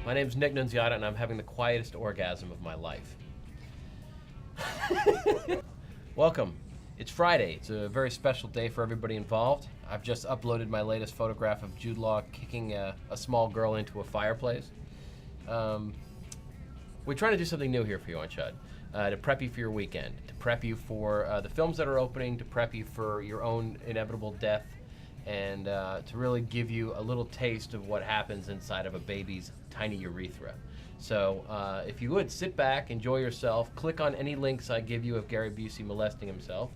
My name's Nick Nunziata, and I'm having the quietest orgasm of my life. Welcome. It's Friday. It's a very special day for everybody involved. I've just uploaded my latest photograph of Jude Law kicking a small girl into a fireplace. We're trying to do something new here for you on Chud, to prep you for your weekend, to prep you for the films that are opening, to prep you for your own inevitable death, and to really give you a little taste of what happens inside of a baby's tiny urethra. So if you would, sit back, enjoy yourself, click on any links I give you of Gary Busey molesting himself,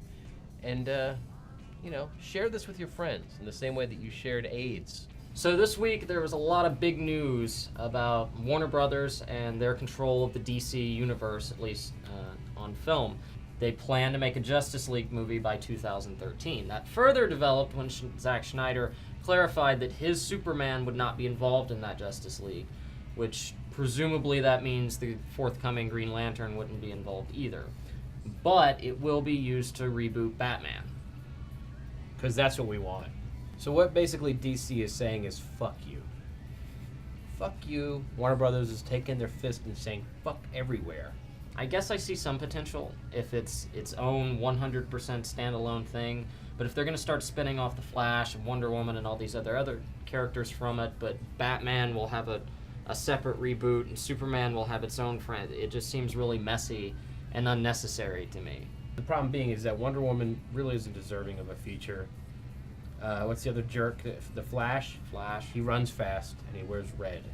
and share this with your friends in the same way that you shared AIDS. So this week there was a lot of big news about Warner Brothers and their control of the DC universe, at least on film. They plan to make a Justice League movie by 2013. That further developed when Zack Snyder clarified that his Superman would not be involved in that Justice League, which presumably that means the forthcoming Green Lantern wouldn't be involved either. But it will be used to reboot Batman. Because that's what we want. So what basically DC is saying is fuck you. Fuck you. Warner Brothers is taking their fist and saying fuck everywhere. I guess I see some potential if it's its own 100% standalone thing. But if they're going to start spinning off the Flash and Wonder Woman and all these other characters from it, but Batman will have a separate reboot and Superman will have its own friend, it just seems really messy and unnecessary to me. The problem being is that Wonder Woman really isn't deserving of a feature. What's the other jerk? The Flash? He runs fast and he wears red.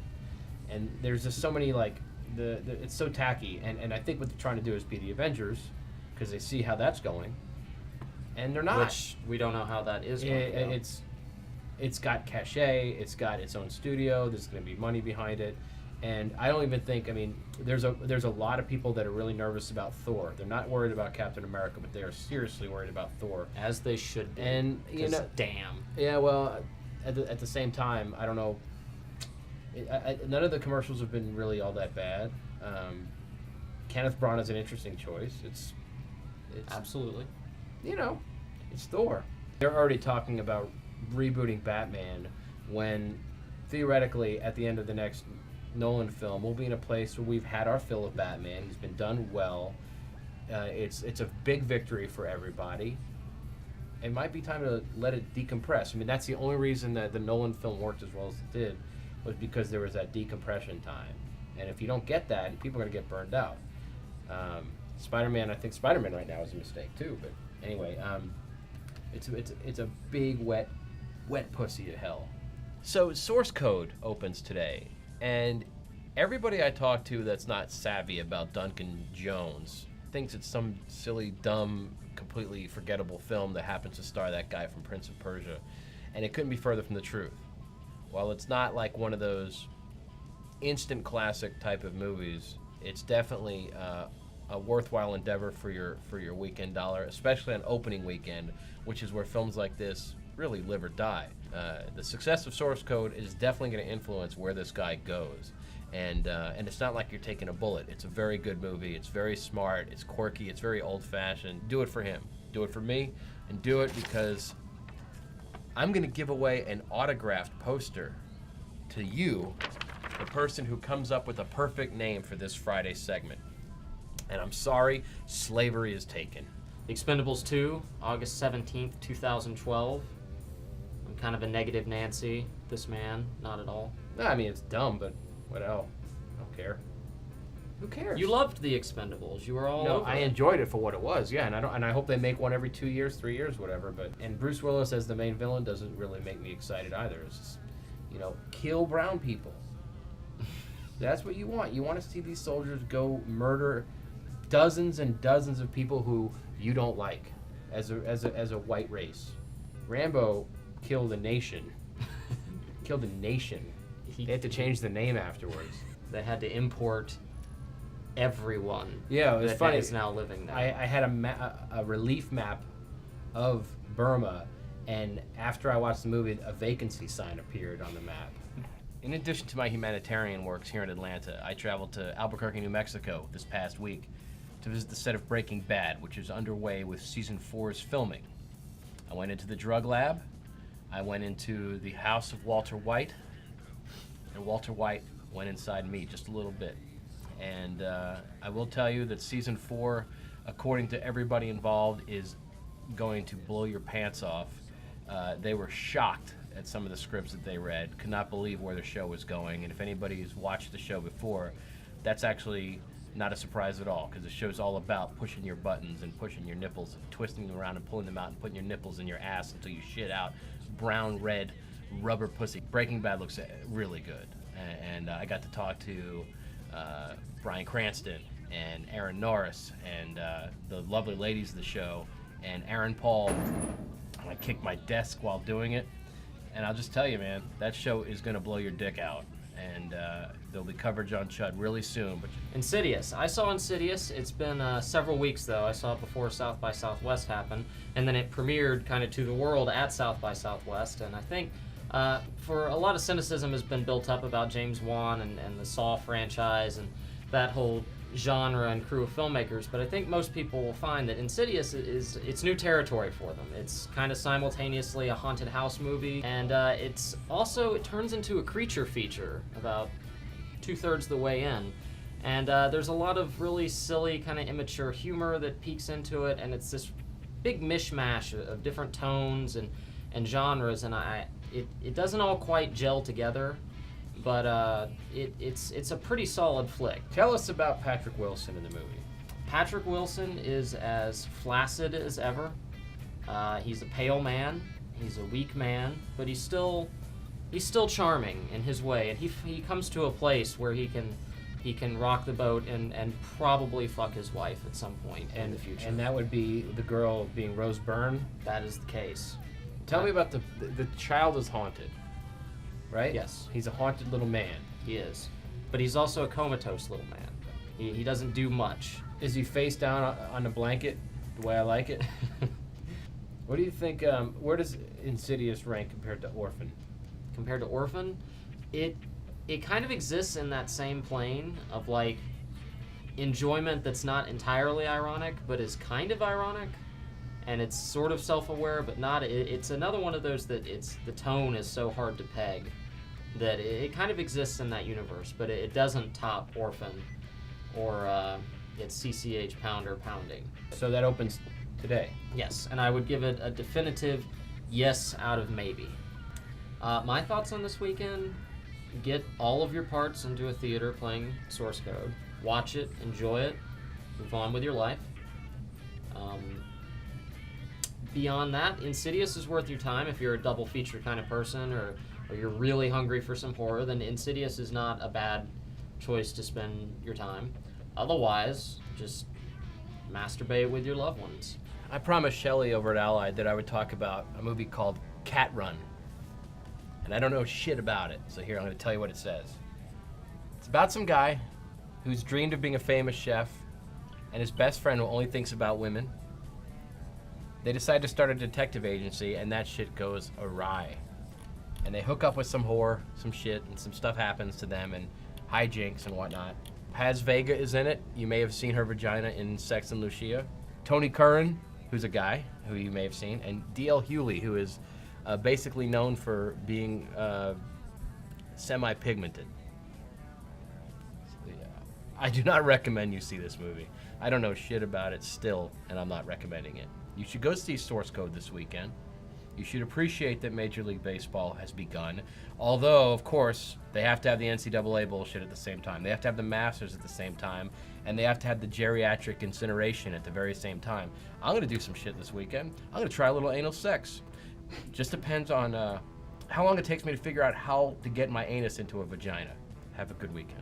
And there's just so many, like, it's so tacky. And I think what they're trying to do is be the Avengers, because they see how that's going. And they're not. Which we don't know how that is going to go. It's got cachet, it's got its own studio, there's going to be money behind it. And I don't even think, there's a lot of people that are really nervous about Thor. They're not worried about Captain America, but they are seriously worried about Thor. As they should be. And, damn. Yeah, well, at the same time, I don't know. None of the commercials have been really all that bad. Kenneth Branagh is an interesting choice. It's Absolutely. It's Thor. They're already talking about rebooting Batman when, theoretically, at the end of the next Nolan film, we'll be in a place where we've had our fill of Batman. He's been done well. It's a big victory for everybody. It might be time to let it decompress. That's the only reason that the Nolan film worked as well as it did, was because there was that decompression time. And if you don't get that, people are going to get burned out. Spider-Man, I think Spider-Man right now is a mistake too. But anyway, it's a big wet pussy of hell. So Source Code opens today, and everybody I talk to that's not savvy about Duncan Jones thinks it's some silly, dumb, completely forgettable film that happens to star that guy from Prince of Persia, and it couldn't be further from the truth. While it's not like one of those instant classic type of movies, it's definitely a worthwhile endeavor for your weekend dollar, especially on opening weekend, which is where films like this really live or die. The success of Source Code is definitely going to influence where this guy goes, and it's not like you're taking a bullet. It's a very good movie. It's very smart. It's quirky. It's very old-fashioned. Do it for him. Do it for me, and do it because I'm going to give away an autographed poster to you, the person who comes up with a perfect name for this Friday segment. And I'm sorry, slavery is taken. Expendables 2, August 17th, 2012. I'm kind of a negative Nancy, this man, not at all. No, it's dumb, but what else? I don't care. Who cares? You loved the Expendables. You were all over I it. enjoyed it for what it was, yeah, and I hope they make one every 2 years, 3 years, whatever. And Bruce Willis as the main villain doesn't really make me excited either. It's just, kill brown people. That's what you want. You want to see these soldiers go murder dozens and dozens of people who you don't like as a white race. Rambo killed a nation. Killed a nation. They had to change the name afterwards. They had to import everyone. Yeah, it was that funny. is now living there. I had a relief map of Burma, and after I watched the movie, a vacancy sign appeared on the map. In addition to my humanitarian works here in Atlanta, I traveled to Albuquerque, New Mexico this past week to visit the set of Breaking Bad, which is underway with season 4's filming. I went into the drug lab, I went into the house of Walter White, and Walter White went inside me just a little bit. And I will tell you that season 4, according to everybody involved, is going to blow your pants off. They were shocked at some of the scripts that they read, could not believe where the show was going. And if anybody's watched the show before, that's actually not a surprise at all, because the show's all about pushing your buttons and pushing your nipples, and twisting them around and pulling them out and putting your nipples in your ass until you shit out brown, red, rubber pussy. Breaking Bad looks really good. And I got to talk to Bryan Cranston and Aaron Norris and the lovely ladies of the show and Aaron Paul. I kicked my desk while doing it. And I'll just tell you, man, that show is going to blow your dick out. And there'll be coverage on Chud really soon. But Insidious. I saw Insidious. It's been several weeks, though. I saw it before South by Southwest happened. And then it premiered kind of to the world at South by Southwest. And I think for a lot of cynicism has been built up about James Wan and the Saw franchise and that whole genre and crew of filmmakers, but I think most people will find that Insidious it's new territory for them. It's kind of simultaneously a haunted house movie, and it turns into a creature feature about 2/3 the way in, and there's a lot of really silly kind of immature humor that peeks into it, and it's this big mishmash of different tones and genres, and it doesn't all quite gel together. But it's a pretty solid flick. tell us about Patrick Wilson in the movie. Patrick Wilson is as flaccid as ever. He's a pale man. He's a weak man, but he's still charming in his way. And he comes to a place where he can rock the boat and probably fuck his wife at some point in the future. And that would be the girl being Rose Byrne. That is the case. Tell me about the child is haunted, right? Yes. He's a haunted little man. He is. But he's also a comatose little man. He doesn't do much. Is he face down on a blanket the way I like it? What do you think, where does Insidious rank compared to Orphan? Compared to Orphan, it kind of exists in that same plane of like enjoyment that's not entirely ironic, but is kind of ironic. And it's sort of self-aware, but not. It's another one of those that the tone is so hard to peg that it kind of exists in that universe, but it doesn't top Orphan or its CCH Pounder Pounding. So that opens today. Yes, and I would give it a definitive yes out of maybe. My thoughts on this weekend: get all of your parts into a theater playing source code, watch it, enjoy it, move on with your life. Beyond that, Insidious is worth your time if you're a double feature kind of person, or you're really hungry for some horror. Then Insidious is not a bad choice to spend your time. Otherwise, just masturbate with your loved ones. I promised Shelley over at Allied that I would talk about a movie called Cat Run. And I don't know shit about it, so here I'm going to tell you what it says. It's about some guy who's dreamed of being a famous chef, and his best friend who only thinks about women. They decide to start a detective agency, and that shit goes awry. And they hook up with some whore, some shit, and some stuff happens to them, and hijinks and whatnot. Paz Vega is in it. You may have seen her vagina in Sex and Lucia. Tony Curran, who's a guy who you may have seen, and D.L. Hewley, who is basically known for being semi-pigmented. So, yeah. I do not recommend you see this movie. I don't know shit about it still, and I'm not recommending it. You should go see Source Code this weekend. You should appreciate that Major League Baseball has begun. Although, of course, they have to have the NCAA bullshit at the same time. They have to have the Masters at the same time. And they have to have the geriatric incineration at the very same time. I'm going to do some shit this weekend. I'm going to try a little anal sex. Just depends on how long it takes me to figure out how to get my anus into a vagina. Have a good weekend.